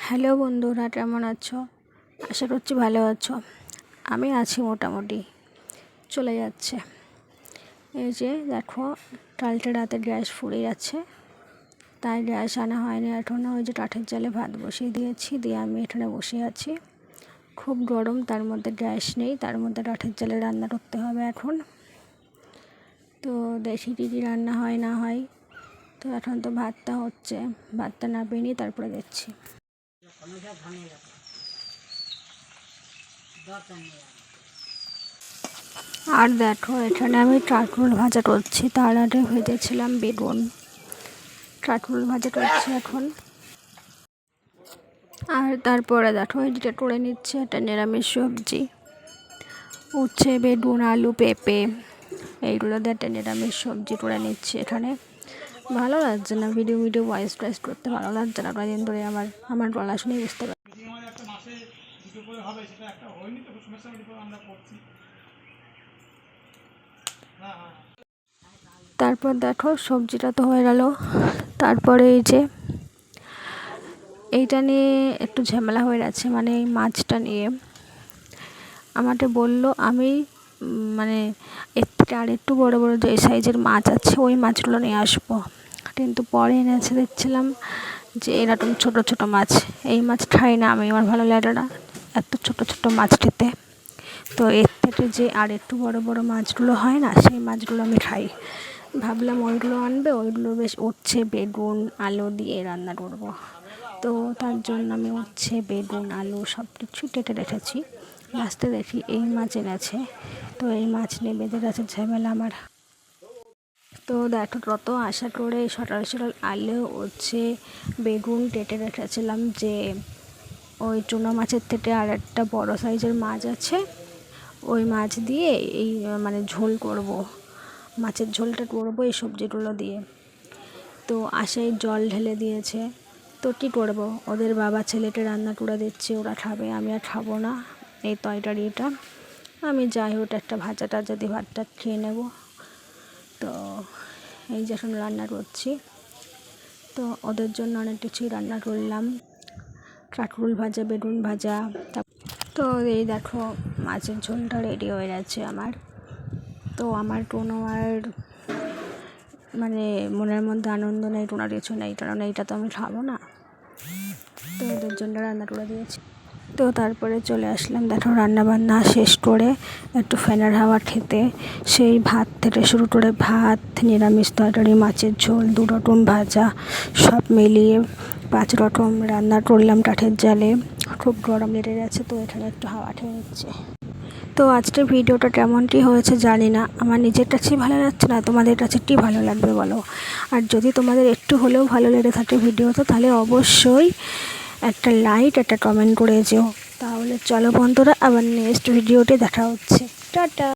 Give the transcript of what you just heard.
Hello বন্ধুরা, কেমন আছো? আশা করছি ভালো আছো। আমি আছি মোটামুটি, চলে যাচ্ছে। এই যে দেখো, কালকে রাতে গ্যাস ফুরিয়ে যাচ্ছে, তাই গ্যাস আনা হয়নি এখনও। ওই যে কাঠের জালে ভাত বসিয়ে দিয়েছি, দিয়ে আমি এখানে বসে আছি। খুব গরম, তার মধ্যে গ্যাস নেই, তার মধ্যে কাঠের জালে রান্না করতে হবে এখন। তো দেখি কী কী রান্না হয় না হয়। তো এখন তো ভাতটা হচ্ছে, ভাতটা নামিয়ে নিই, তারপরে দেখছি। আর দেখো, এখানে আমি কাঁকরোল ভাজা করছি, তার আগে ভেজেছিলাম বেগুন। কাঁকরোল ভাজা করছি এখন। আর তারপরে দেখো, এটা করে নিচ্ছে একটা নিরামিষ সবজি, উচ্ছে, বেগুন, আলু, পেঁপে, এইগুলো দিয়ে একটা নিরামিষ সবজি করে নিচ্ছি এখানে। ভালো লাগছে না, ভিডিও ভয়েস টয়েস করতে ভালো লাগছে না কয়েকদিন ধরে। আমার গলা শুনেই বুঝতে পারি। তারপর দেখো, সবজিটা তো হয়ে গেল। তারপরে এই যে এইটা নিয়ে একটু ঝামেলা হয়ে গেছে, মানে এই মাছটা নিয়ে। আমাকে বললো আমি মানে এর থেকে আর একটু বড়ো বড়ো যে সাইজের মাছ আছে ওই মাছগুলো নিয়ে আসবো, কিন্তু পরে এনেছে দেখছিলাম যে এরকম ছোট ছোট মাছ। এই মাছ খাই না আমি, আমার ভালো লাগে না এত ছোট ছোট মাছ খেতে। তো এর থেকে যে আর একটু বড়ো বড়ো মাছগুলো হয় না, সেই মাছগুলো আমি খাই। ভাবলাম ওইগুলো আনবে, ওইগুলো বেশ উচ্ছে, বেগুন, আলু দিয়ে রান্না করবো। তো তার জন্য আমি উচ্ছে, বেগুন, আলু সব কিছু কেটে রেখেছি। লাস্টে দেখি এই মাছ এনেছে, তো এই মাছ নিয়ে বেঁধে গেছে ঝামেলা আমার। তো দেখো, কত আশা করে সকাল সকাল আলু, উচ্ছে, বেগুন কেটে রেখেছিলাম যে ওই চুনো মাছের থেকে আর একটা বড় সাইজের মাছ আছে, ওই মাছ দিয়ে এই মানে ঝোল করব, মাছের ঝোলটা করবো এই সবজিগুলো দিয়ে। তো আশায় জল ঢেলে দিয়েছে। তো কী করবো, ওদের বাবা ছেলেকে রান্না করে দিচ্ছে, ওরা খাবে, আমি আর খাবো না এই তরকারিটা। আমি যাই হোক একটা ভাজা টাজা দিয়ে ভাতটা খেয়ে নেব। তো এই যখন রান্না করছি, তো ওদের জন্য অনেক কিছুই রান্না করলাম, কাঁকরোল ভাজা, বেগুন ভাজা। তো এই দেখো, মাছের ঝোলটা রেডি হয়ে যাচ্ছে আমার। তো আমার কোনো আর মানে মনের মধ্যে আনন্দ নেই, কোনো কিছু নেই, কারণ এইটা তো আমি খাবো না। তো ওদের জন্য রান্না করে দিয়েছি। তো তারপরে চলে আসলাম দেখো রান্নাবান্না শেষ করে একটু ফ্যানের হাওয়া খেতে। সেই ভাত থেকে শুরু করে ভাত, নিরামিষ তরকারি, মাছের ঝোল, 2 রকম ভাজা, সব মিলিয়ে 5 রকম রান্না করলাম কাঠের জালে। খুব গরম লেগে গেছে, তো এখানে একটু হাওয়া খেয়ে নিচ্ছে। তো আজকের ভিডিওটা কেমনটি হয়েছে জানি না, আমার নিজের কাছেই ভালো লাগছে না, তোমাদের কাছে কী ভালো লাগবে বলো। আর যদি তোমাদের একটু হলেও ভালো লেগে থাকে ভিডিওটা, তাহলে অবশ্যই একটা লাইক, একটা কমেন্ট করে যেও। তাহলে চলো বন্ধুরা, আবার নেক্সট ভিডিওতে দেখা হচ্ছে। টাটা।